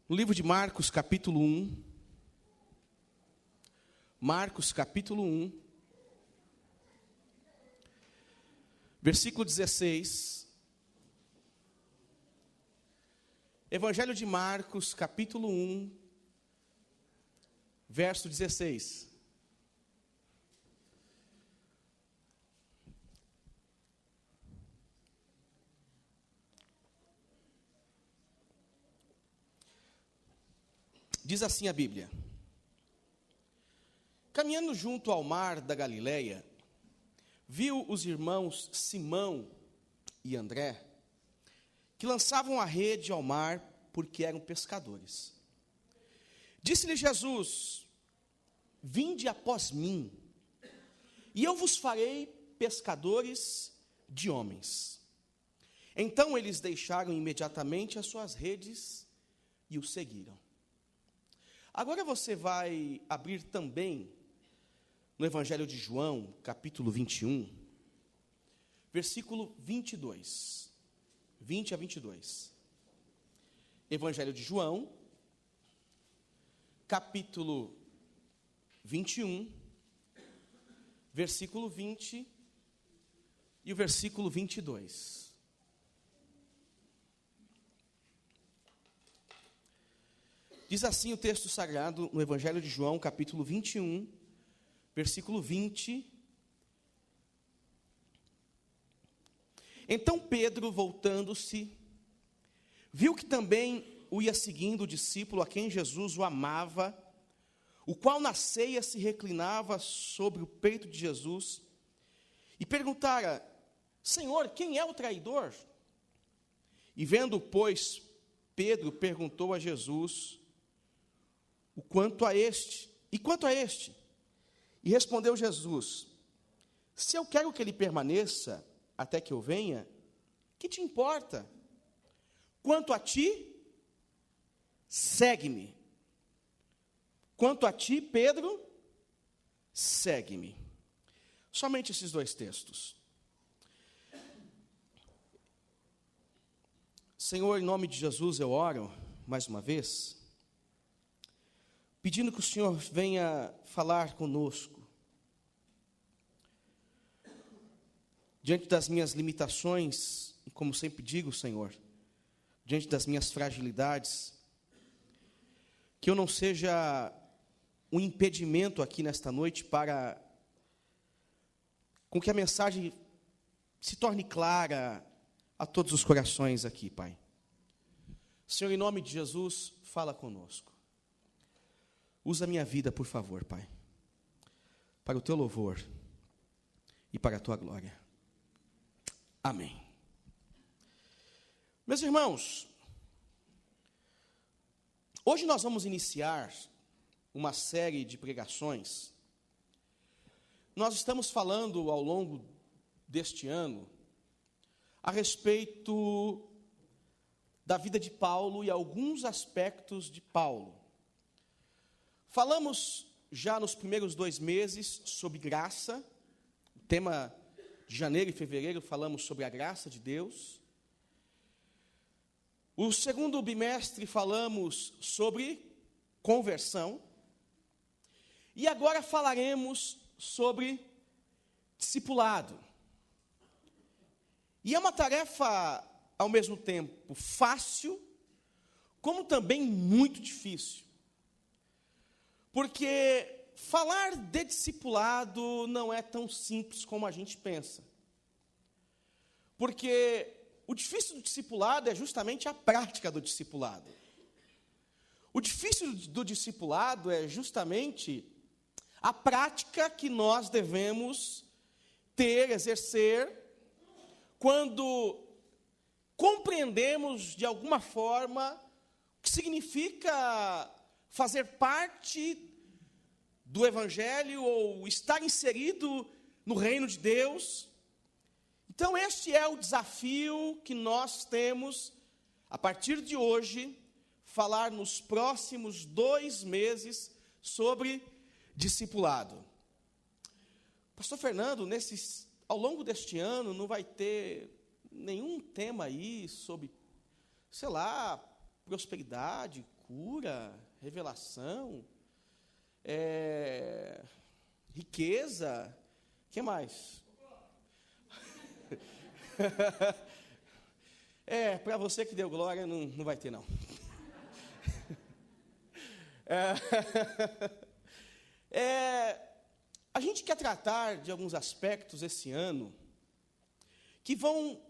No livro de Marcos, capítulo 1. Marcos, capítulo 1. Versículo 16. Evangelho de Marcos, capítulo 1, verso 16. Diz assim a Bíblia: caminhando junto ao mar da Galileia, viu os irmãos Simão e André, que lançavam a rede ao mar porque eram pescadores. Disse-lhe Jesus: vinde após mim, e eu vos farei pescadores de homens. Então eles deixaram imediatamente as suas redes e o seguiram. Agora você vai abrir também no Evangelho de João, capítulo 21, versículo 22. 20 a 22. Evangelho de João, capítulo 21, versículo 20 e o versículo 22. Diz assim o texto sagrado no Evangelho de João, capítulo 21, versículo 20. Então Pedro, voltando-se, viu que também o ia seguindo o discípulo a quem Jesus o amava, o qual na ceia se reclinava sobre o peito de Jesus, e perguntara: Senhor, quem é o traidor? E vendo, pois, Pedro perguntou a Jesus: quanto a este? E respondeu Jesus: se eu quero que ele permaneça até que eu venha, que te importa? Quanto a ti, segue-me. Quanto a ti, Pedro, segue-me. Somente esses dois textos. Senhor, em nome de Jesus eu oro mais uma vez, pedindo que o Senhor venha falar conosco. Diante das minhas limitações, e como sempre digo, Senhor, diante das minhas fragilidades, que eu não seja um impedimento aqui nesta noite para com que a mensagem se torne clara a todos os corações aqui, Pai. Senhor, em nome de Jesus, fala conosco. Usa a minha vida, por favor, Pai, para o Teu louvor e para a Tua glória. Amém. Meus irmãos, hoje nós vamos iniciar uma série de pregações. Nós estamos falando ao longo deste ano a respeito da vida de Paulo e alguns aspectos de Paulo. Falamos já nos primeiros 2 meses sobre graça. O tema de janeiro e fevereiro falamos sobre a graça de Deus. O segundo bimestre falamos sobre conversão. E agora falaremos sobre discipulado. E é uma tarefa, ao mesmo tempo, fácil, como também muito difícil. Porque falar de discipulado não é tão simples como a gente pensa. Porque o difícil do discipulado é justamente a prática do discipulado. O difícil do discipulado é justamente a prática que nós devemos ter, exercer, quando compreendemos de alguma forma o que significa fazer parte do Evangelho ou estar inserido no reino de Deus. Então, este é o desafio que nós temos, a partir de hoje, falar nos próximos 2 meses sobre discipulado. Pastor Fernando, ao longo deste ano, não vai ter nenhum tema aí sobre, prosperidade, cura, revelação, riqueza, o que mais? Para você que deu glória, não vai ter não. A gente quer tratar de alguns aspectos esse ano que vão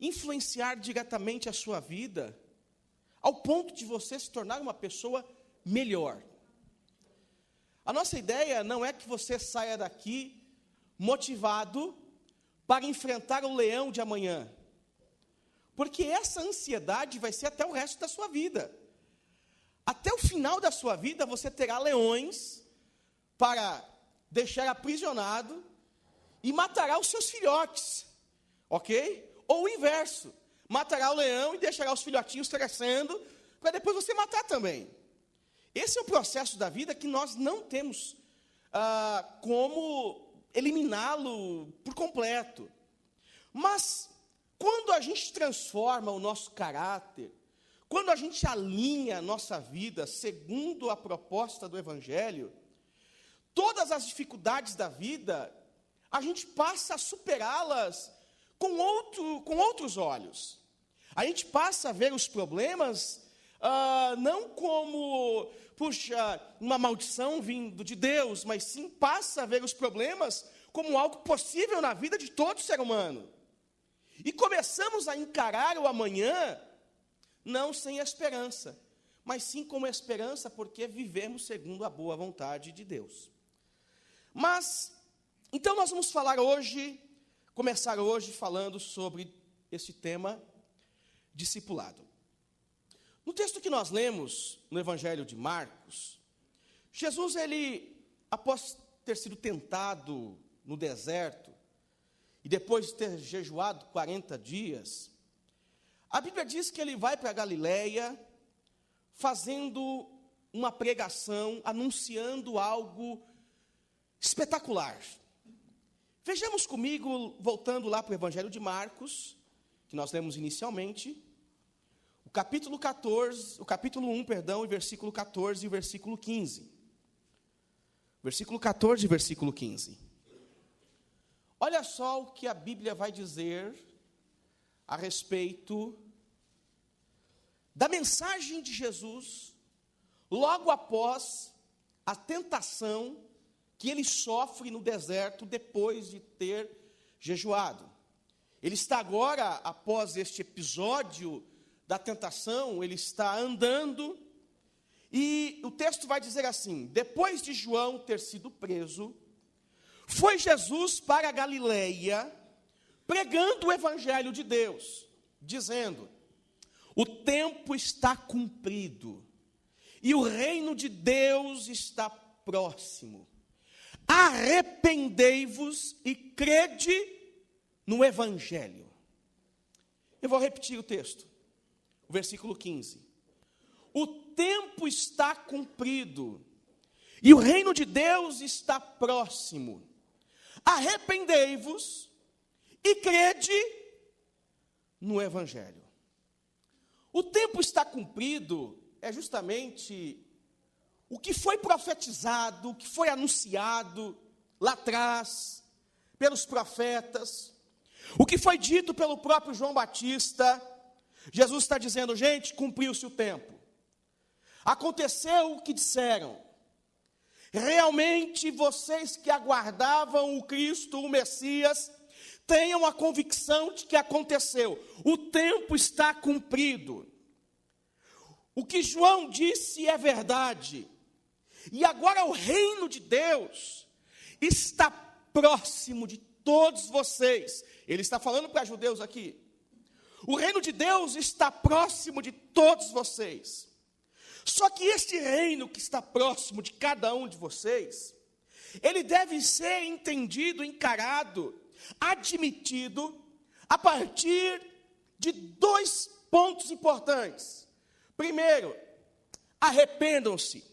influenciar diretamente a sua vida, ao ponto de você se tornar uma pessoa melhor. A nossa ideia não é que você saia daqui motivado para enfrentar o leão de amanhã, porque essa ansiedade vai ser até o resto da sua vida. Até o final da sua vida você terá leões para deixar aprisionado e matará os seus filhotes, ok? Ou o inverso, matará o leão e deixará os filhotinhos crescendo, para depois você matar também. Esse é o processo da vida que nós não temos como eliminá-lo por completo. Mas, quando a gente transforma o nosso caráter, quando a gente alinha a nossa vida segundo a proposta do Evangelho, todas as dificuldades da vida, a gente passa a superá-las com outros olhos. A gente passa a ver os problemas não como, uma maldição vindo de Deus, mas sim passa a ver os problemas como algo possível na vida de todo ser humano. E começamos a encarar o amanhã, não sem esperança, mas sim com esperança porque vivemos segundo a boa vontade de Deus. Mas, então nós vamos começar hoje falando sobre esse tema, discipulado. No texto que nós lemos, no Evangelho de Marcos, Jesus, após ter sido tentado no deserto, e depois de ter jejuado 40 dias, a Bíblia diz que ele vai para a Galileia, fazendo uma pregação, anunciando algo espetacular. Vejamos comigo, voltando lá para o Evangelho de Marcos, que nós lemos inicialmente, o capítulo 1, e versículo 14 e versículo 15. Versículo 14 e versículo 15. Olha só o que a Bíblia vai dizer a respeito da mensagem de Jesus, logo após a tentação que ele sofre no deserto depois de ter jejuado. Ele está agora, após este episódio da tentação, ele está andando, e o texto vai dizer assim: depois de João ter sido preso, foi Jesus para a Galileia, pregando o Evangelho de Deus, dizendo: o tempo está cumprido, e o reino de Deus está próximo. Arrependei-vos e crede no Evangelho. Eu vou repetir o texto, o versículo 15. O tempo está cumprido, e o reino de Deus está próximo. Arrependei-vos e crede no Evangelho. O tempo está cumprido é justamente o que foi profetizado, o que foi anunciado lá atrás, pelos profetas, o que foi dito pelo próprio João Batista. Jesus está dizendo: gente, cumpriu-se o tempo. Aconteceu o que disseram. Realmente vocês que aguardavam o Cristo, o Messias, tenham a convicção de que aconteceu. O tempo está cumprido. O que João disse é verdade. E agora o reino de Deus está próximo de todos vocês. Ele está falando para judeus aqui. O reino de Deus está próximo de todos vocês. Só que este reino que está próximo de cada um de vocês, ele deve ser entendido, encarado, admitido, a partir de 2 pontos importantes. Primeiro, arrependam-se.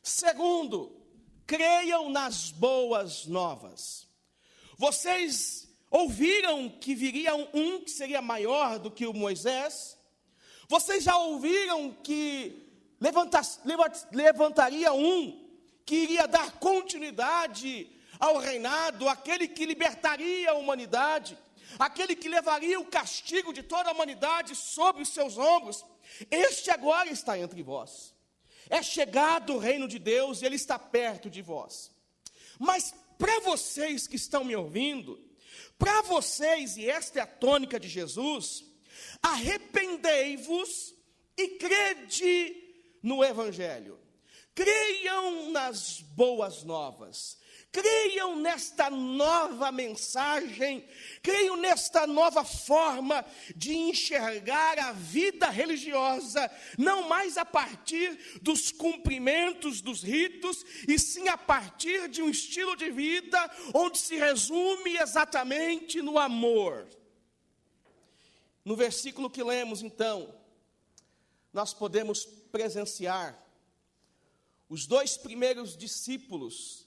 Segundo, creiam nas boas novas. Vocês ouviram que viria um que seria maior do que o Moisés? Vocês já ouviram que levantaria um que iria dar continuidade ao reinado, aquele que libertaria a humanidade, aquele que levaria o castigo de toda a humanidade sobre os seus ombros. Este agora está entre vós. É chegado o reino de Deus e ele está perto de vós. Mas para vocês que estão me ouvindo, para vocês, e esta é a tônica de Jesus, arrependei-vos e crede no Evangelho. Creiam nas boas novas. Creiam nesta nova mensagem, creiam nesta nova forma de enxergar a vida religiosa, não mais a partir dos cumprimentos dos ritos, e sim a partir de um estilo de vida onde se resume exatamente no amor. No versículo que lemos, então, nós podemos presenciar os dois primeiros discípulos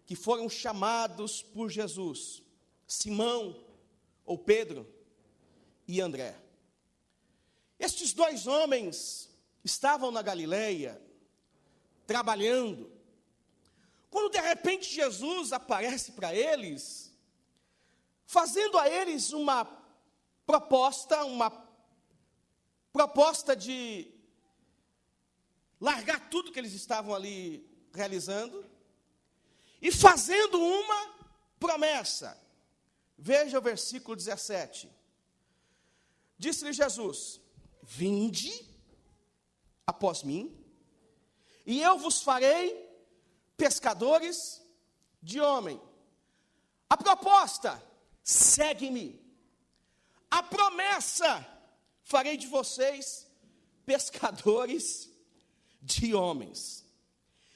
que foram chamados por Jesus, Simão, ou Pedro, e André. Estes dois homens estavam na Galileia, trabalhando, quando de repente Jesus aparece para eles, fazendo a eles uma proposta de largar tudo que eles estavam ali realizando, e fazendo uma promessa. Veja o versículo 17. Disse-lhe Jesus: vinde após mim, e eu vos farei pescadores de homem. A proposta: segue-me. A promessa: farei de vocês pescadores de homens.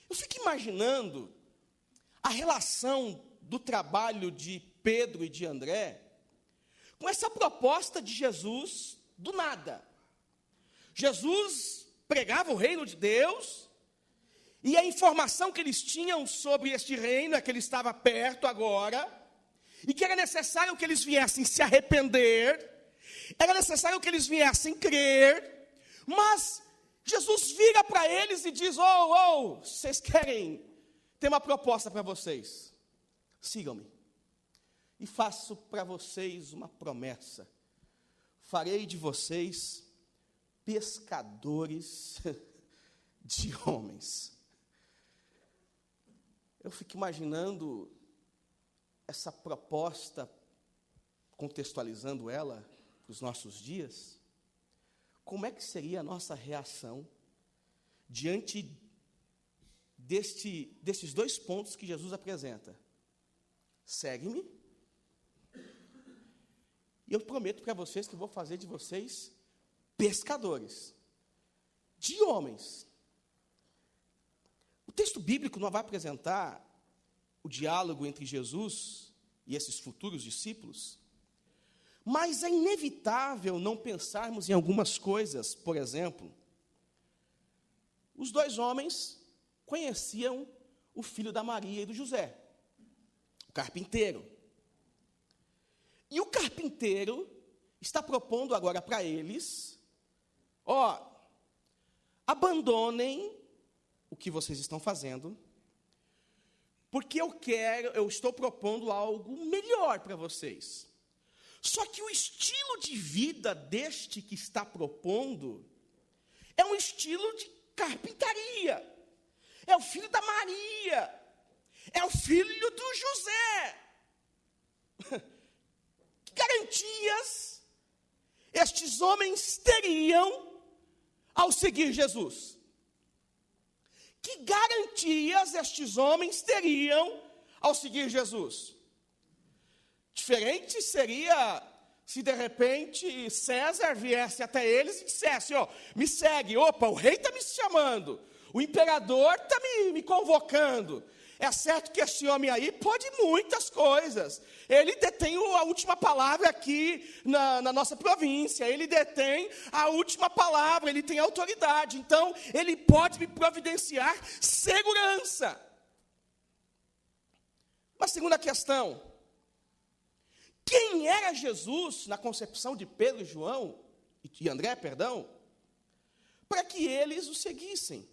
Eu fico imaginando a relação do trabalho de Pedro e de André com essa proposta de Jesus do nada. Jesus pregava o reino de Deus, e a informação que eles tinham sobre este reino é que ele estava perto agora, e que era necessário que eles viessem se arrepender, era necessário que eles viessem crer, mas Jesus vira para eles e diz: vocês querem ter uma proposta para vocês? Sigam-me. E faço para vocês uma promessa: farei de vocês pescadores de homens. Eu fico imaginando essa proposta, contextualizando ela para os nossos dias. Como é que seria a nossa reação diante desses dois pontos que Jesus apresenta? Segue-me, e eu prometo para vocês que vou fazer de vocês pescadores de homens. O texto bíblico não vai apresentar o diálogo entre Jesus e esses futuros discípulos, mas é inevitável não pensarmos em algumas coisas. Por exemplo, os dois homens conheciam o filho da Maria e do José, o carpinteiro. E o carpinteiro está propondo agora para eles: abandonem o que vocês estão fazendo, porque eu estou propondo algo melhor para vocês. Só que o estilo de vida deste que está propondo é um estilo de carpintaria. É o filho da Maria, é o filho do José. Que garantias estes homens teriam ao seguir Jesus? Que garantias estes homens teriam ao seguir Jesus? Diferente seria se de repente César viesse até eles e dissesse: me segue. Opa, o rei está me chamando, o imperador está me convocando. É certo que esse homem aí pode muitas coisas. Ele detém a última palavra aqui na nossa província. Ele detém a última palavra, ele tem autoridade. Então, ele pode me providenciar segurança. Uma segunda questão: quem era Jesus na concepção de Pedro e João, e André, para que que eles o seguissem.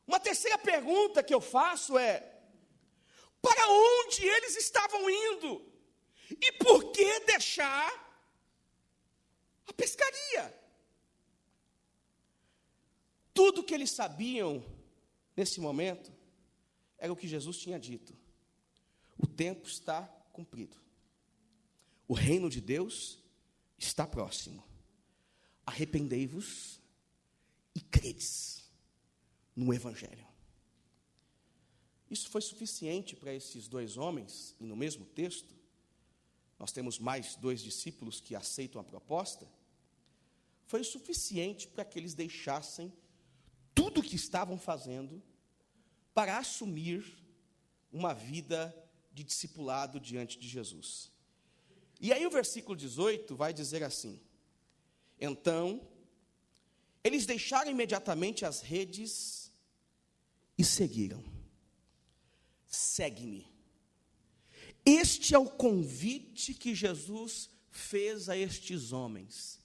Uma terceira pergunta que eu faço é: para onde eles estavam indo? E por que deixar a pescaria? Tudo que eles sabiam nesse momento era o que Jesus tinha dito: o tempo está cumprido, o reino de Deus está próximo, arrependei-vos e credes no Evangelho. Isso foi suficiente para esses dois homens, e no mesmo texto, nós temos mais 2 discípulos que aceitam a proposta. Foi o suficiente para que eles deixassem tudo o que estavam fazendo para assumir uma vida de discipulado diante de Jesus. E aí o versículo 18 vai dizer assim: então, eles deixaram imediatamente as redes e seguiram. Segue-me. Este é o convite que Jesus fez a estes homens.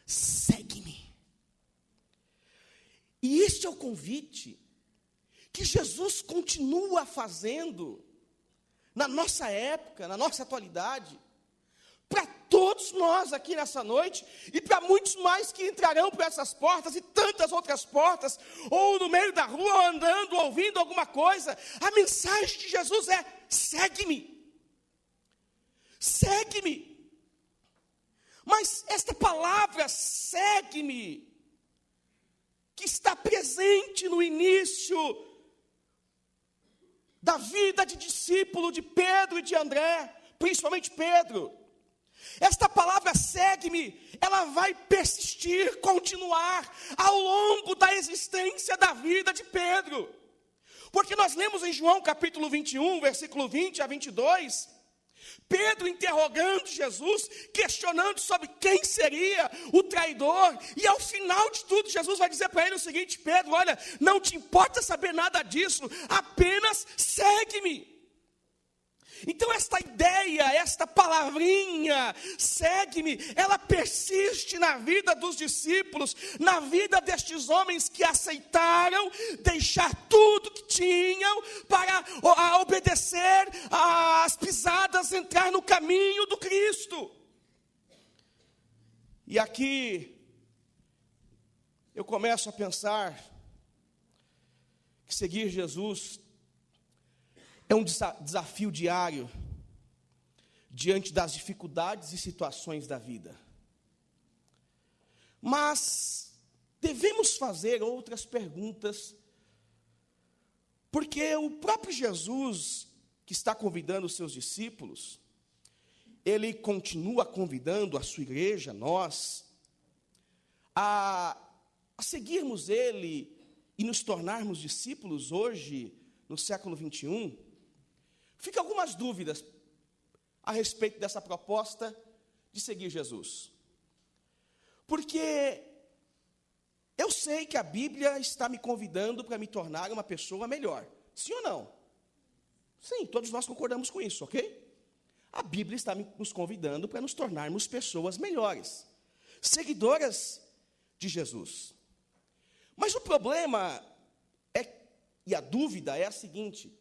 Segue-me. E este é o convite que Jesus continua fazendo na nossa época, na nossa atualidade, para todos nós aqui nessa noite, e para muitos mais que entrarão por essas portas e tantas outras portas, ou no meio da rua, ou andando, ouvindo alguma coisa. A mensagem de Jesus é: segue-me. Segue-me. Mas esta palavra segue-me, que está presente no início da vida de discípulo de Pedro e de André, principalmente Pedro. Esta palavra segue-me, ela vai persistir, continuar ao longo da existência da vida de Pedro. Porque nós lemos em João capítulo 21, versículo 20 a 22, Pedro interrogando Jesus, questionando sobre quem seria o traidor, e ao final de tudo, Jesus vai dizer para ele o seguinte: Pedro, olha, não te importa saber nada disso, apenas segue-me. Então esta ideia, esta palavrinha, segue-me, ela persiste na vida dos discípulos, na vida destes homens que aceitaram deixar tudo que tinham para obedecer às pisadas, entrar no caminho do Cristo. E aqui eu começo a pensar que seguir Jesus é um desafio diário diante das dificuldades e situações da vida. Mas devemos fazer outras perguntas, porque o próprio Jesus, que está convidando os seus discípulos, ele continua convidando a sua igreja, nós, a seguirmos ele e nos tornarmos discípulos hoje, no século 21. Fica algumas dúvidas a respeito dessa proposta de seguir Jesus. Porque eu sei que a Bíblia está me convidando para me tornar uma pessoa melhor. Sim ou não? Sim, todos nós concordamos com isso, ok? A Bíblia está nos convidando para nos tornarmos pessoas melhores, seguidoras de Jesus. Mas o problema e a dúvida é a seguinte: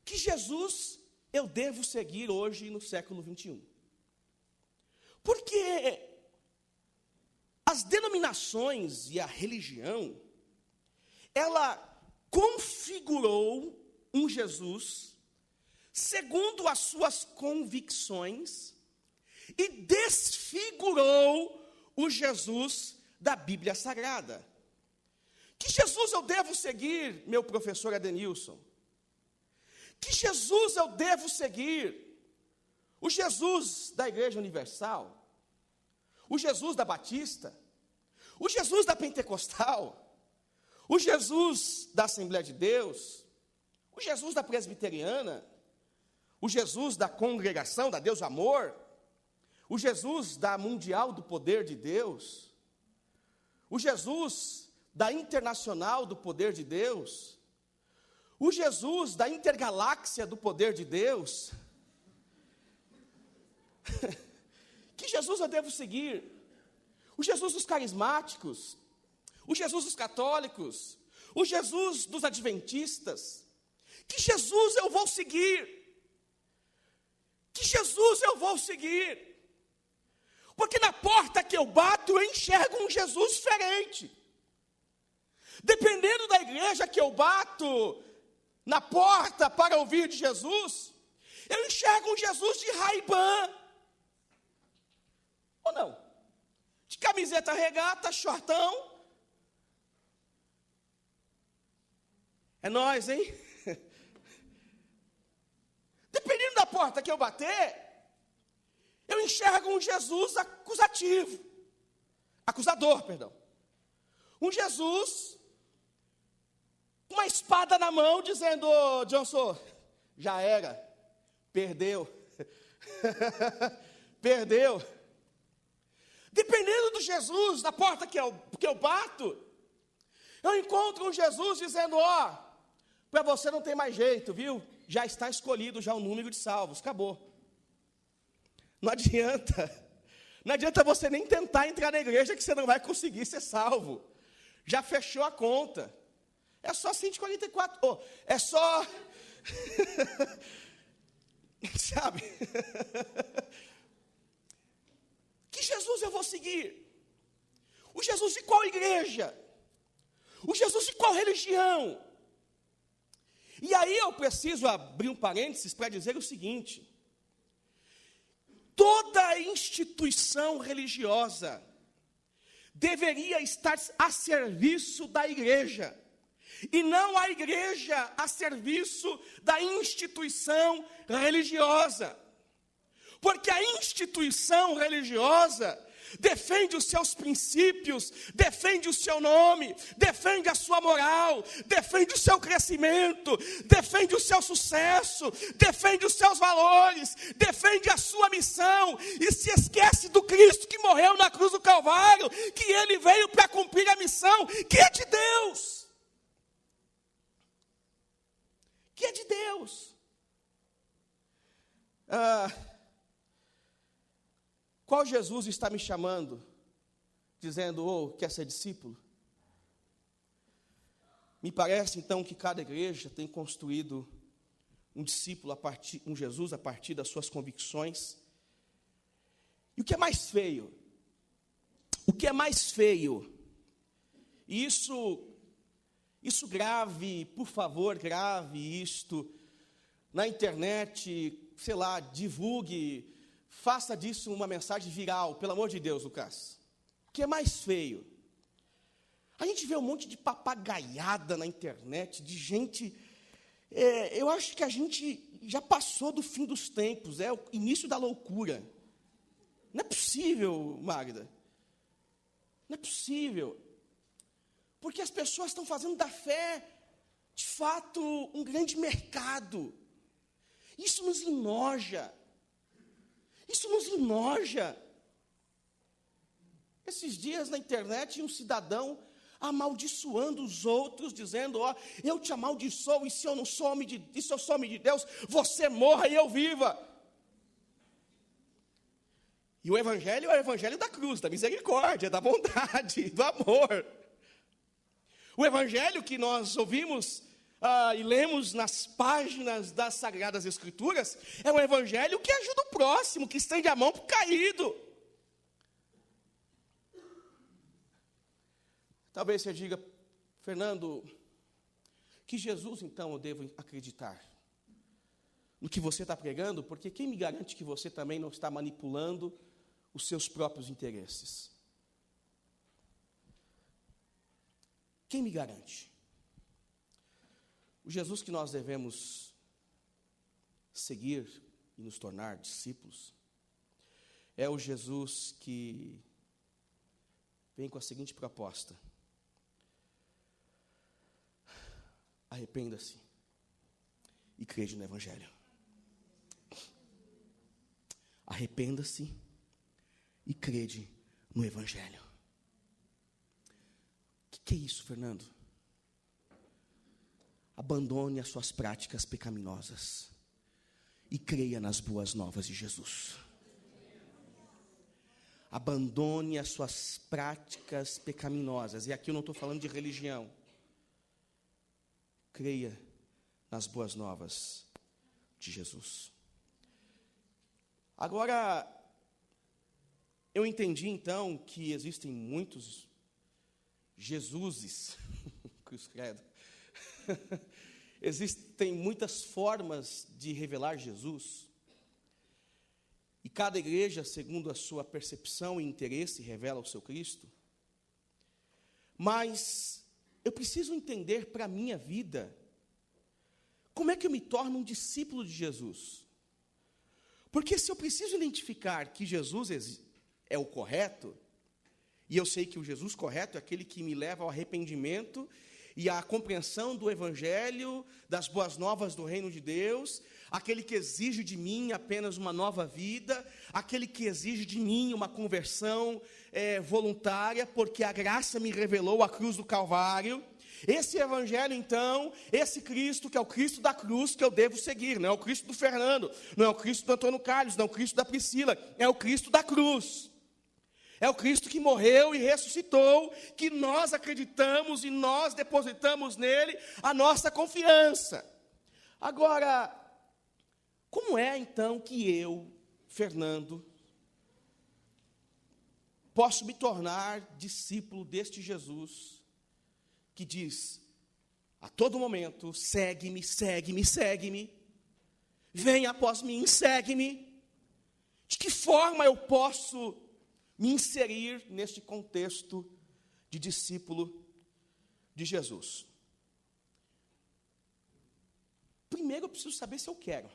que Jesus eu devo seguir hoje no século 21? Porque as denominações e a religião, ela configurou um Jesus segundo as suas convicções e desfigurou o Jesus da Bíblia Sagrada. Que Jesus eu devo seguir, meu professor Adenilson? Que Jesus eu devo seguir? O Jesus da Igreja Universal? O Jesus da Batista? O Jesus da Pentecostal? O Jesus da Assembleia de Deus? O Jesus da Presbiteriana? O Jesus da Congregação, da Deus Amor? O Jesus da Mundial do Poder de Deus? O Jesus da Internacional do Poder de Deus? O Jesus da Intergaláxia do Poder de Deus? Que Jesus eu devo seguir? O Jesus dos carismáticos? o Jesus dos católicos, o Jesus dos adventistas. Que Jesus eu vou seguir? Que Jesus eu vou seguir? Porque na porta que eu bato, eu enxergo um Jesus diferente. Dependendo da igreja que eu bato na porta para ouvir de Jesus, eu enxergo um Jesus de Ray-Ban. Ou não? De camiseta regata, shortão. É nós, hein? Dependendo da porta que eu bater, eu enxergo um Jesus acusador, perdão. Um Jesus com uma espada na mão, dizendo: ô, Johnson, já era, perdeu. Perdeu. Dependendo do Jesus, da porta que eu bato, eu encontro um Jesus dizendo: ó, para você não tem mais jeito, viu? Já está escolhido já o número de salvos, acabou. Não adianta você nem tentar entrar na igreja que você não vai conseguir ser salvo. Já fechou a conta. É só 144, é só... Sabe? Que Jesus eu vou seguir? O Jesus de qual igreja? O Jesus de qual religião? E aí eu preciso abrir um parênteses para dizer o seguinte: toda instituição religiosa deveria estar a serviço da igreja, e não a igreja a serviço da instituição religiosa. Porque a instituição religiosa defende os seus princípios, defende o seu nome, defende a sua moral, defende o seu crescimento, defende o seu sucesso, defende os seus valores, defende a sua missão, e se esquece do Cristo que morreu na cruz do Calvário, que ele veio para cumprir a missão, que é de Deus. Que é de Deus. Qual Jesus está me chamando, dizendo: quer ser discípulo? Me parece então que cada igreja tem construído um discípulo um Jesus a partir das suas convicções. E o que é mais feio? E isso grave, por favor, grave isto na internet, sei lá, divulgue, faça disso uma mensagem viral, pelo amor de Deus, Lucas. O que é mais feio? A gente vê um monte de papagaiada na internet, de gente... eu acho que a gente já passou do fim dos tempos, é o início da loucura. Não é possível, Magda. Não é possível. Porque as pessoas estão fazendo da fé, de fato, um grande mercado. Isso nos enoja. Isso nos enoja. Esses dias na internet, um cidadão amaldiçoando os outros, dizendo: eu te amaldiçoo, e se eu sou homem de Deus, você morra e eu viva. E o evangelho é o evangelho da cruz, da misericórdia, da bondade, do amor. O evangelho que nós ouvimos e lemos nas páginas das Sagradas Escrituras é um evangelho que ajuda o próximo, que estende a mão para o caído. Talvez você diga: Fernando, que Jesus então eu devo acreditar? No que você está pregando? Porque quem me garante que você também não está manipulando os seus próprios interesses? Quem me garante? O Jesus que nós devemos seguir e nos tornar discípulos é o Jesus que vem com a seguinte proposta: arrependa-se e crede no evangelho. Arrependa-se e crede no evangelho. O que é isso, Fernando? Abandone as suas práticas pecaminosas e creia nas boas novas de Jesus. abandone as suas práticas pecaminosas. E aqui eu não estou falando de religião. Creia nas boas novas de Jesus. Agora, eu entendi então que existem muitos Jesuses, cruz credo. Existem muitas formas de revelar Jesus. E cada igreja, segundo a sua percepção e interesse, revela o seu Cristo. Mas eu preciso entender para a minha vida, como é que eu me torno um discípulo de Jesus? Porque se eu preciso identificar que Jesus é o correto, e eu sei que o Jesus correto é aquele que me leva ao arrependimento e à compreensão do Evangelho, das boas novas do reino de Deus, aquele que exige de mim apenas uma nova vida, aquele que exige de mim uma conversão voluntária, porque a graça me revelou a cruz do Calvário. Esse Evangelho, então, esse Cristo, que é o Cristo da cruz, que eu devo seguir. Não é o Cristo do Fernando, não é o Cristo do Antônio Carlos, não é o Cristo da Priscila, é o Cristo da cruz. É o Cristo que morreu e ressuscitou, que nós acreditamos e nós depositamos nele a nossa confiança. Agora, como é então que eu, Fernando, posso me tornar discípulo deste Jesus, que diz a todo momento: segue-me, segue-me, segue-me, vem após mim, segue-me? De que forma eu posso me inserir neste contexto de discípulo de Jesus? Primeiro eu preciso saber se eu quero.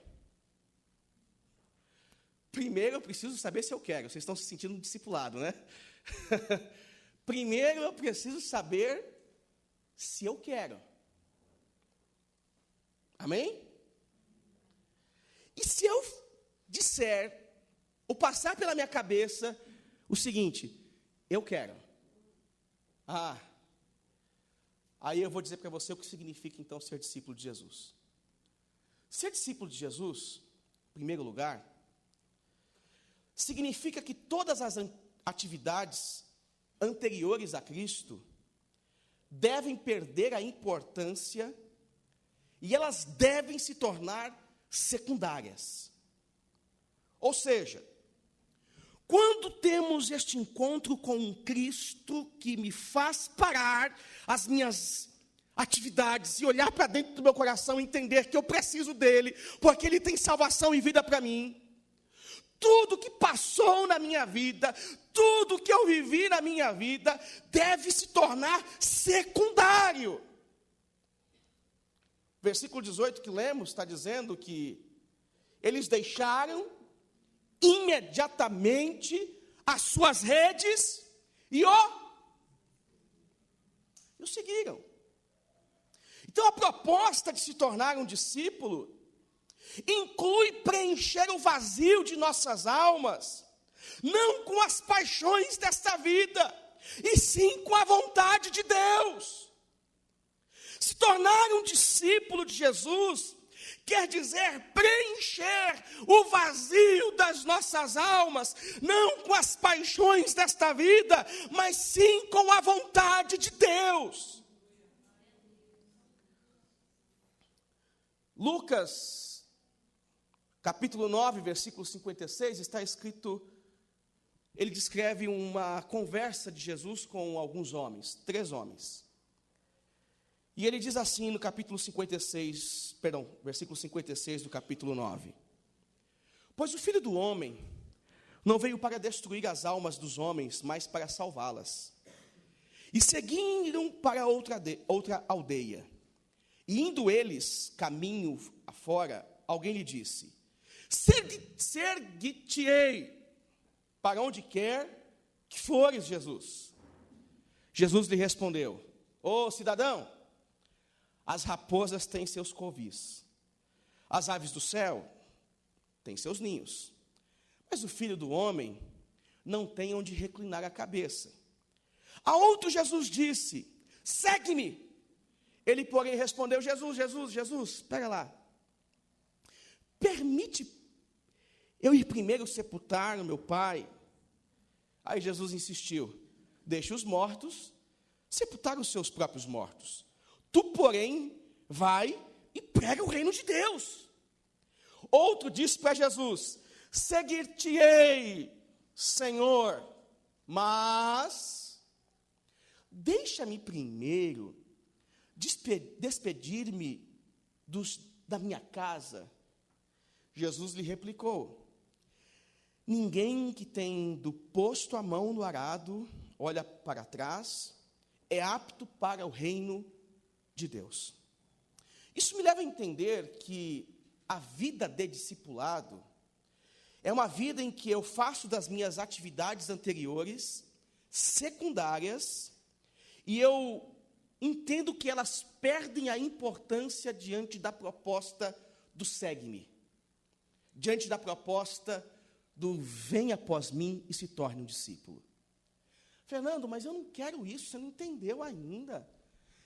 Primeiro eu preciso saber se eu quero. Vocês estão se sentindo discipulado, né? Primeiro eu preciso saber se eu quero. Amém? E se eu disser, ou passar pela minha cabeça, o seguinte: eu quero. Aí eu vou dizer para você o que significa então ser discípulo de Jesus. Ser discípulo de Jesus, em primeiro lugar, significa que todas as atividades anteriores a Cristo devem perder a importância e elas devem se tornar secundárias. Ou seja, quando temos este encontro com um Cristo que me faz parar as minhas atividades e olhar para dentro do meu coração e entender que eu preciso dele, porque ele tem salvação e vida para mim, tudo que passou na minha vida, tudo que eu vivi na minha vida, deve se tornar secundário. Versículo 18 que lemos está dizendo que eles deixaram imediatamente as suas redes e o seguiram. Então a proposta de se tornar um discípulo inclui preencher o vazio de nossas almas, não com as paixões desta vida, e sim com a vontade de Deus. Se tornar um discípulo de Jesus quer dizer preencher o vazio das nossas almas, não com as paixões desta vida, mas sim com a vontade de Deus. Lucas, capítulo 9, versículo 56, está escrito, ele descreve uma conversa de Jesus com alguns homens, 3 homens. E ele diz assim no capítulo 56, versículo 56 do capítulo 9. Pois o Filho do Homem não veio para destruir as almas dos homens, mas para salvá-las. E seguiram para outra aldeia. E indo eles caminho afora, alguém lhe disse: Ser-te-ei para onde quer que fores, Jesus. Jesus lhe respondeu: Ô cidadão, as raposas têm seus covis, as aves do céu têm seus ninhos, mas o Filho do Homem não tem onde reclinar a cabeça. A outro Jesus disse: segue-me. Ele, porém, respondeu: Jesus, espera lá. Permite eu ir primeiro sepultar o meu pai? Aí Jesus insistiu: deixe os mortos sepultar os seus próprios mortos. Tu, porém, vai e prega o reino de Deus. Outro disse para Jesus: seguir-te-ei, Senhor, mas deixa-me primeiro despedir-me da minha casa. Jesus lhe replicou: ninguém que tendo posto a mão no arado olha para trás, é apto para o reino de Deus. Isso me leva a entender que a vida de discipulado é uma vida em que eu faço das minhas atividades anteriores secundárias e eu entendo que elas perdem a importância diante da proposta do segue-me, diante da proposta do vem após mim e se torne um discípulo. Fernando, mas eu não quero isso, você não entendeu ainda.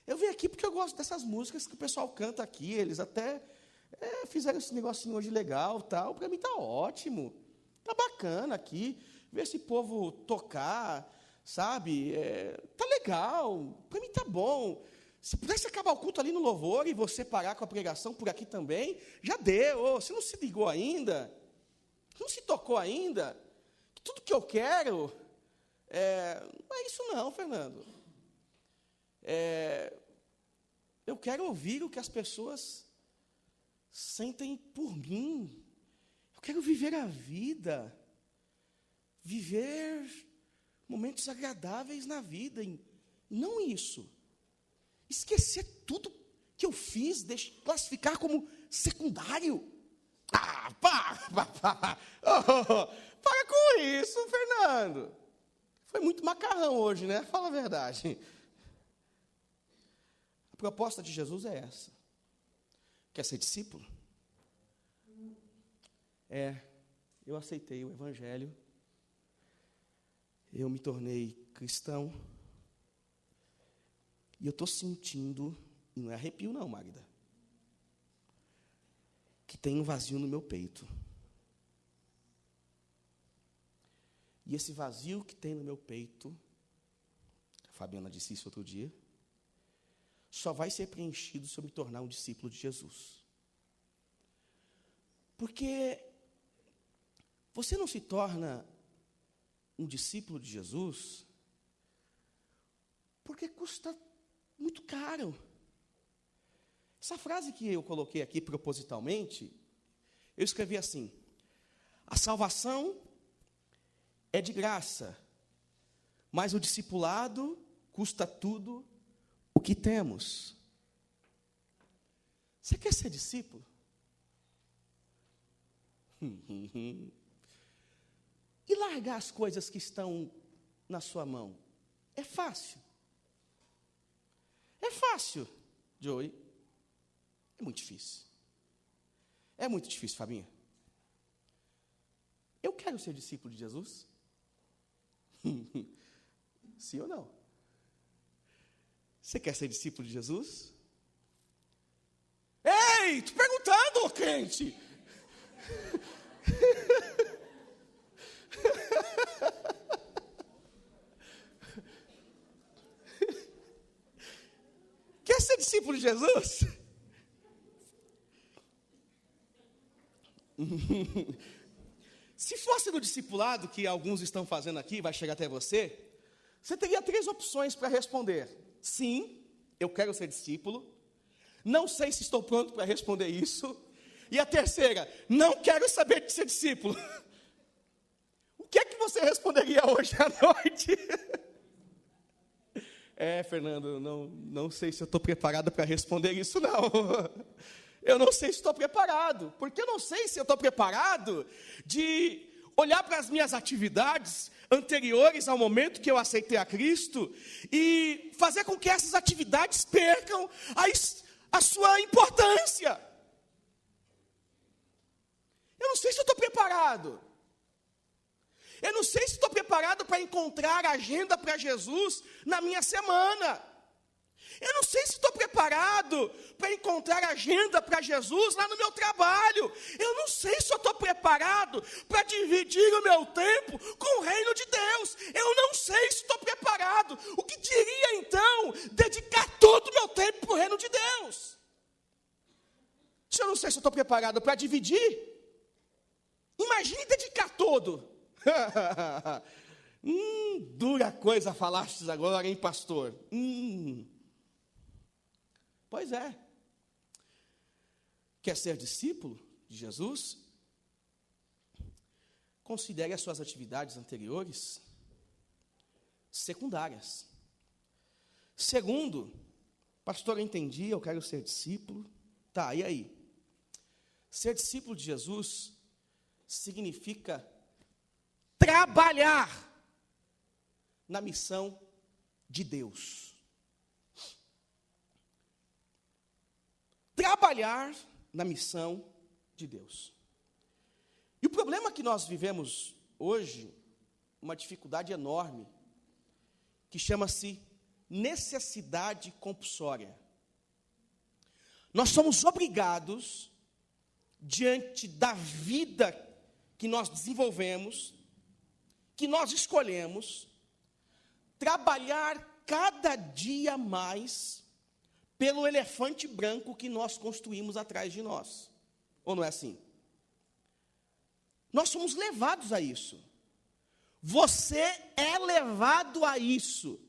Eu vim aqui porque eu gosto dessas músicas que o pessoal canta aqui, eles até fizeram esse negocinho hoje legal, tal. Para mim está ótimo, está bacana aqui, ver esse povo tocar, sabe, está legal, para mim está bom. Se pudesse acabar o culto ali no louvor e você parar com a pregação por aqui também, já deu. Você não se ligou ainda? Não se tocou ainda? Que tudo que eu quero não é isso não, Fernando. Eu quero ouvir o que as pessoas sentem por mim. Eu quero viver a vida, viver momentos agradáveis na vida, e não isso. Esquecer tudo que eu fiz, classificar como secundário. Para com isso, Fernando. Foi muito macarrão hoje, né? Fala a verdade. A proposta de Jesus é essa. Quer ser discípulo? Eu aceitei o Evangelho. Eu me tornei cristão. E eu estou sentindo, e não é arrepio não, Magda, que tem um vazio no meu peito. E esse vazio que tem no meu peito, a Fabiana disse isso outro dia, só vai ser preenchido se eu me tornar um discípulo de Jesus. Porque você não se torna um discípulo de Jesus porque custa muito caro. Essa frase que eu coloquei aqui propositalmente, eu escrevi assim: a salvação é de graça, mas o discipulado custa tudo o que temos. Você quer ser discípulo? E largar as coisas que estão na sua mão? É fácil. É fácil, Joey. É muito difícil. É muito difícil, Fabinha. Eu quero ser discípulo de Jesus? Sim ou não? Você quer ser discípulo de Jesus? Ei, tô perguntando, crente. Quer ser discípulo de Jesus? Se fosse no discipulado que alguns estão fazendo aqui, vai chegar até você, você teria 3 opções para responder. Sim, eu quero ser discípulo. Não sei se estou pronto para responder isso. E a terceira, não quero saber de ser discípulo. O que é que você responderia hoje à noite? Fernando, não sei se eu estou preparado para responder isso, não. Eu não sei se estou preparado, porque eu não sei se eu estou preparado de olhar para as minhas atividades anteriores ao momento que eu aceitei a Cristo e fazer com que essas atividades percam a sua importância. Eu não sei se eu estou preparado. Eu não sei se estou preparado para encontrar agenda para Jesus na minha semana. Eu não sei se estou preparado para encontrar agenda para Jesus lá no meu trabalho. Eu não sei se eu estou preparado para dividir o meu tempo com o reino de Deus. Eu não sei se estou preparado. O que diria então dedicar todo o meu tempo para o reino de Deus? Se eu não sei se eu estou preparado para dividir, imagine dedicar todo. Dura coisa falastes agora, hein, pastor? Pois é. Quer ser discípulo de Jesus? Considere as suas atividades anteriores secundárias. Segundo, pastor, eu entendi, eu quero ser discípulo. Tá, e aí? Ser discípulo de Jesus significa trabalhar na missão de Deus. Trabalhar na missão de Deus. E o problema que nós vivemos hoje, uma dificuldade enorme, que chama-se necessidade compulsória. Nós somos obrigados, diante da vida que nós desenvolvemos, que nós escolhemos, trabalhar cada dia mais pelo elefante branco que nós construímos atrás de nós. Ou não é assim? Nós somos levados a isso. Você é levado a isso.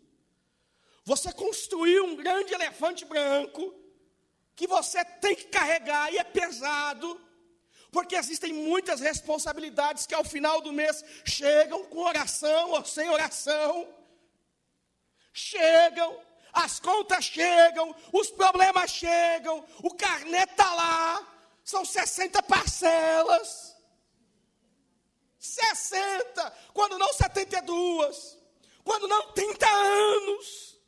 Você construiu um grande elefante branco que você tem que carregar e é pesado, porque existem muitas responsabilidades que ao final do mês chegam com oração ou sem oração. Chegam, as contas chegam, os problemas chegam, o carnê está lá, são 60 parcelas. 60, quando não 72, quando não 30 anos,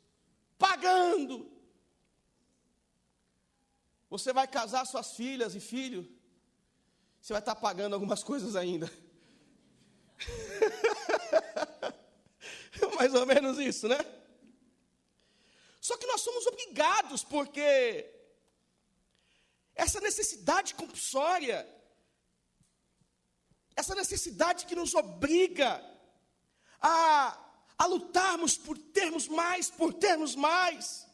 pagando. Você vai casar suas filhas e filho, você vai estar pagando algumas coisas ainda. Mais ou menos isso, né? Só que nós somos obrigados, porque essa necessidade compulsória, essa necessidade que nos obriga a lutarmos por termos mais,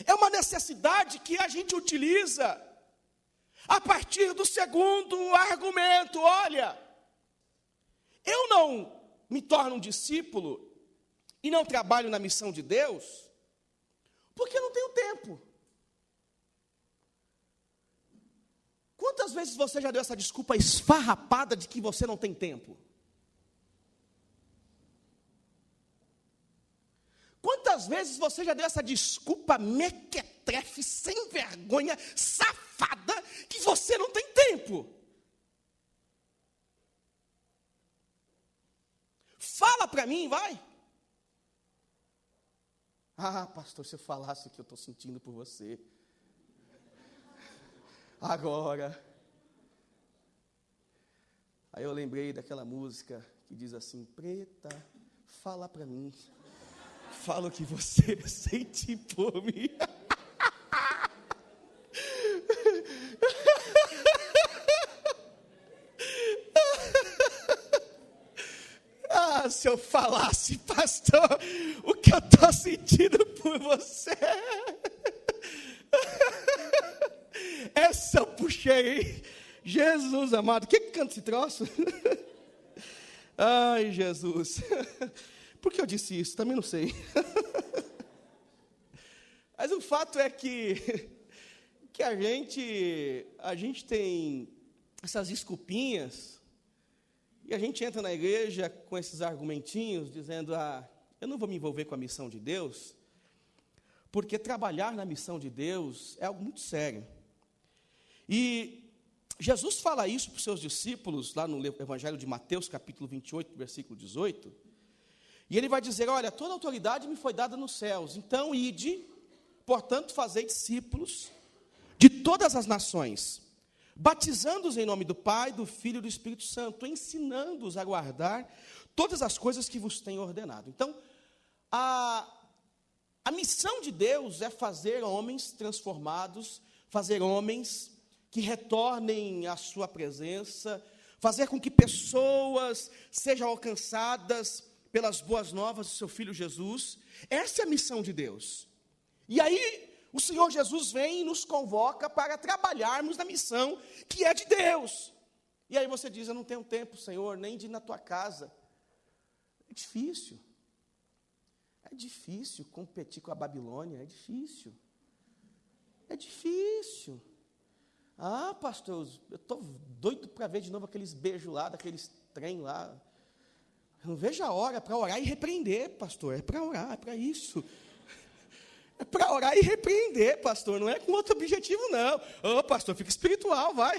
é uma necessidade que a gente utiliza a partir do segundo argumento. Olha, eu não me torno um discípulo e não trabalho na missão de Deus, porque eu não tenho tempo. Quantas vezes você já deu essa desculpa esfarrapada de que você não tem tempo? Quantas vezes você já deu essa desculpa mequetrefe, sem vergonha, safada, que você não tem tempo? Fala para mim, vai. Ah, pastor, se eu falasse o que eu estou sentindo por você. Agora. Aí eu lembrei daquela música que diz assim: preta, fala para mim. Fala o que você sente por mim. Ah, se eu falasse, pastor, o que eu estou sentindo por você. Essa eu puxei. Jesus amado, que canta esse troço? Ai, Jesus. Por que eu disse isso? Também não sei. Mas o fato é que a gente tem essas desculpinhas, e a gente entra na igreja com esses argumentinhos, dizendo: eu não vou me envolver com a missão de Deus, porque trabalhar na missão de Deus é algo muito sério. E Jesus fala isso para os seus discípulos, lá no Evangelho de Mateus, capítulo 28, versículo 18, e ele vai dizer: olha, toda autoridade me foi dada nos céus, então ide, portanto, fazei discípulos de todas as nações, batizando-os em nome do Pai, do Filho e do Espírito Santo, ensinando-os a guardar todas as coisas que vos tenho ordenado. Então, A missão de Deus é fazer homens transformados, fazer homens que retornem à sua presença, fazer com que pessoas sejam alcançadas pelas boas novas do seu Filho Jesus. Essa é a missão de Deus. E aí, o Senhor Jesus vem e nos convoca para trabalharmos na missão que é de Deus. E aí você diz, eu não tenho tempo, Senhor, nem de ir na tua casa. É difícil. É difícil competir com a Babilônia, é difícil. É difícil. Ah, pastor, eu estou doido para ver de novo aqueles beijos lá, daqueles trem lá. Eu não vejo a hora para orar e repreender, pastor. É para orar, é para isso. É para orar e repreender, pastor. Não é com outro objetivo, não. Ô, pastor, fica espiritual, vai.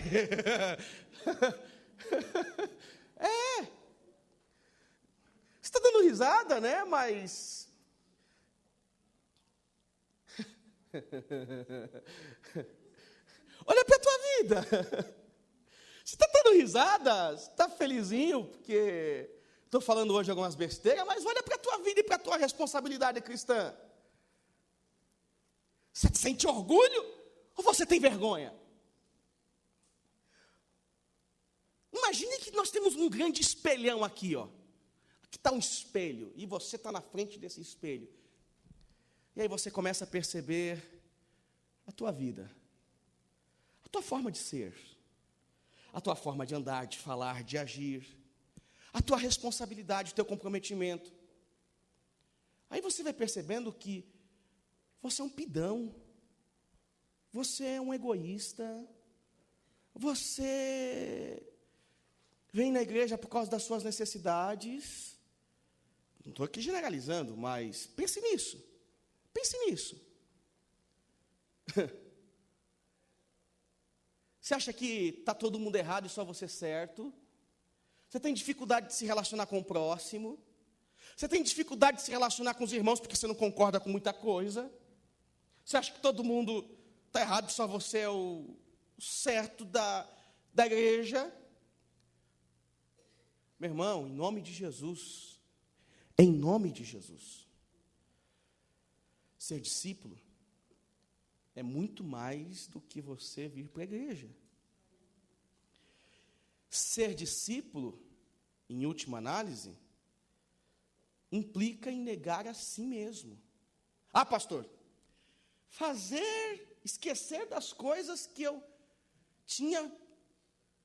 É. Você está dando risada, né? Mas... Olha para a tua vida. Você está dando risada? Você está felizinho porque estou falando hoje algumas besteiras, mas olha para a tua vida e para a tua responsabilidade cristã. Você sente orgulho ou você tem vergonha? Imagine que nós temos um grande espelhão aqui, ó. Aqui está um espelho e você está na frente desse espelho. E aí você começa a perceber a tua vida, a tua forma de ser, a tua forma de andar, de falar, de agir, a tua responsabilidade, o teu comprometimento. Aí você vai percebendo que você é um pidão, você é um egoísta, você vem na igreja por causa das suas necessidades. Não estou aqui generalizando, mas pense nisso. Pense nisso. Você acha que está todo mundo errado e só você certo? Você tem dificuldade de se relacionar com o próximo? Você tem dificuldade de se relacionar com os irmãos porque você não concorda com muita coisa? Você acha que todo mundo está errado e só você é o certo da igreja? Meu irmão, em nome de Jesus, ser discípulo é muito mais do que você vir para a igreja. Ser discípulo, em última análise, implica em negar a si mesmo. Ah, pastor, esquecer das coisas que eu tinha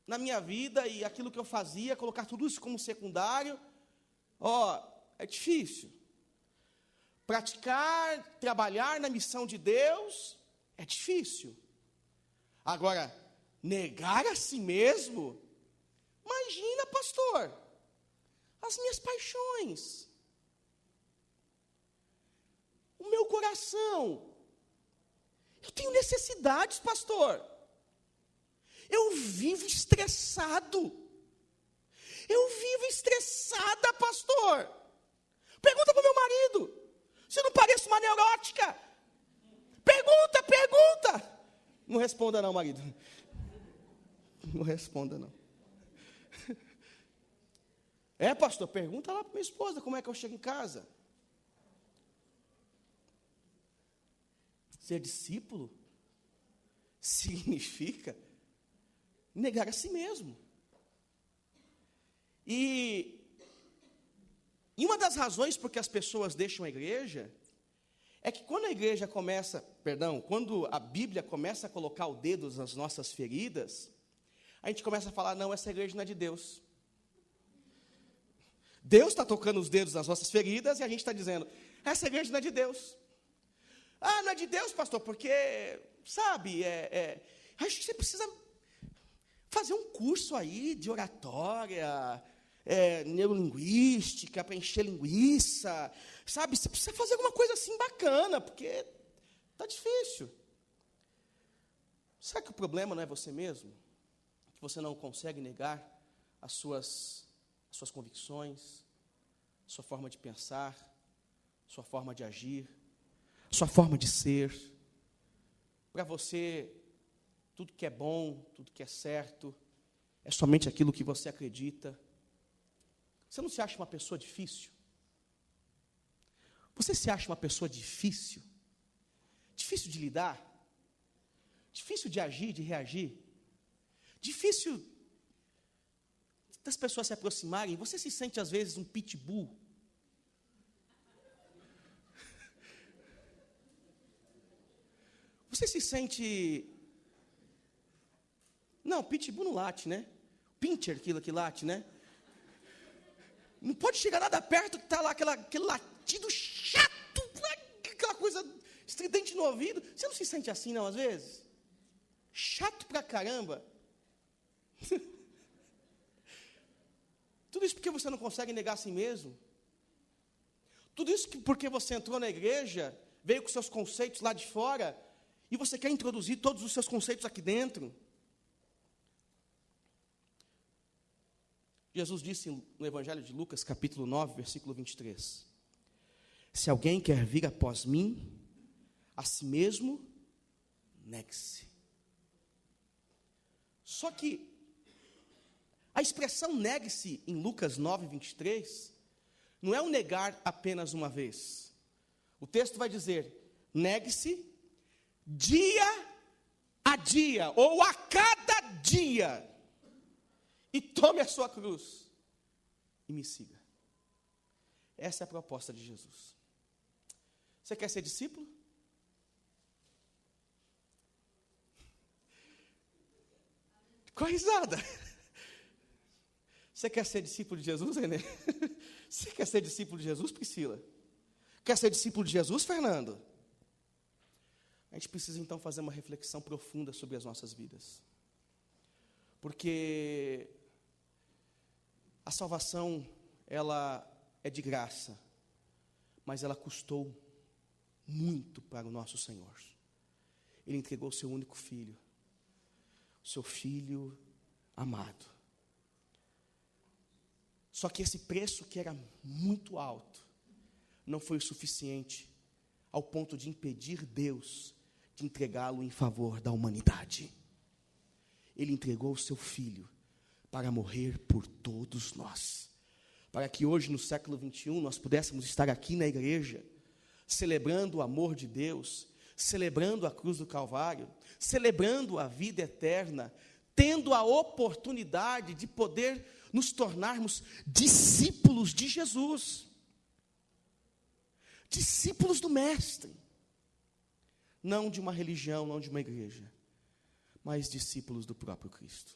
na minha vida e aquilo que eu fazia, colocar tudo isso como secundário, é difícil. Praticar, trabalhar na missão de Deus, é difícil. Agora, negar a si mesmo, imagina, pastor, as minhas paixões, o meu coração. Eu tenho necessidades, pastor. Eu vivo estressado. Eu vivo estressada, pastor. Pergunta para o meu marido. Se eu não pareço uma neurótica. Pergunta. Não responda não, marido. Não responda não. Pastor, pergunta lá para minha esposa como é que eu chego em casa. Ser discípulo significa negar a si mesmo. E uma das razões por que as pessoas deixam a igreja é que quando a Bíblia começa a colocar o dedo nas nossas feridas, a gente começa a falar, não, essa igreja não é de Deus. Deus está tocando os dedos nas nossas feridas e a gente está dizendo, essa igreja não é de Deus. Ah, não é de Deus, pastor, porque, sabe, acho que você precisa fazer um curso aí de oratória, neurolinguística, para encher linguiça, sabe? Você precisa fazer alguma coisa assim bacana, porque está difícil. Será que o problema não é você mesmo? Que você não consegue negar as suas convicções, sua forma de pensar, sua forma de agir, sua forma de ser. Para você, tudo que é bom, tudo que é certo, é somente aquilo que você acredita. Você não se acha uma pessoa difícil? Você se acha uma pessoa difícil? Difícil de lidar? Difícil de agir, de reagir? Difícil das pessoas se aproximarem? Você se sente às vezes um pitbull? Você se sente... Não, pitbull não late, né? Pincher, aquilo que late, né? Não pode chegar nada perto que está lá aquele latido chato, aquela coisa estridente no ouvido. Você não se sente assim, não, às vezes? Chato pra caramba. Tudo isso porque você não consegue negar a si mesmo. Tudo isso porque você entrou na igreja, veio com seus conceitos lá de fora, e você quer introduzir todos os seus conceitos aqui dentro. Jesus disse no Evangelho de Lucas, capítulo 9, versículo 23. Se alguém quer vir após mim, a si mesmo, negue-se. Só que a expressão negue-se em Lucas 9, 23, não é um negar apenas uma vez. O texto vai dizer, negue-se dia a dia, ou a cada dia, e tome a sua cruz, e me siga. Essa é a proposta de Jesus. Você quer ser discípulo? Qual a risada? Você quer ser discípulo de Jesus, Renê? Você quer ser discípulo de Jesus, Priscila? Quer ser discípulo de Jesus, Fernando? A gente precisa então fazer uma reflexão profunda sobre as nossas vidas. Porque a salvação, ela é de graça, mas ela custou muito para o nosso Senhor. Ele entregou o seu único filho, o seu filho amado. Só que esse preço, que era muito alto, não foi o suficiente ao ponto de impedir Deus de entregá-lo em favor da humanidade. Ele entregou o seu filho para morrer por todos nós, para que hoje, no século 21, nós pudéssemos estar aqui na igreja, celebrando o amor de Deus, celebrando a cruz do Calvário, celebrando a vida eterna, tendo a oportunidade de poder nos tornarmos discípulos de Jesus, discípulos do Mestre, não de uma religião, não de uma igreja, mas discípulos do próprio Cristo.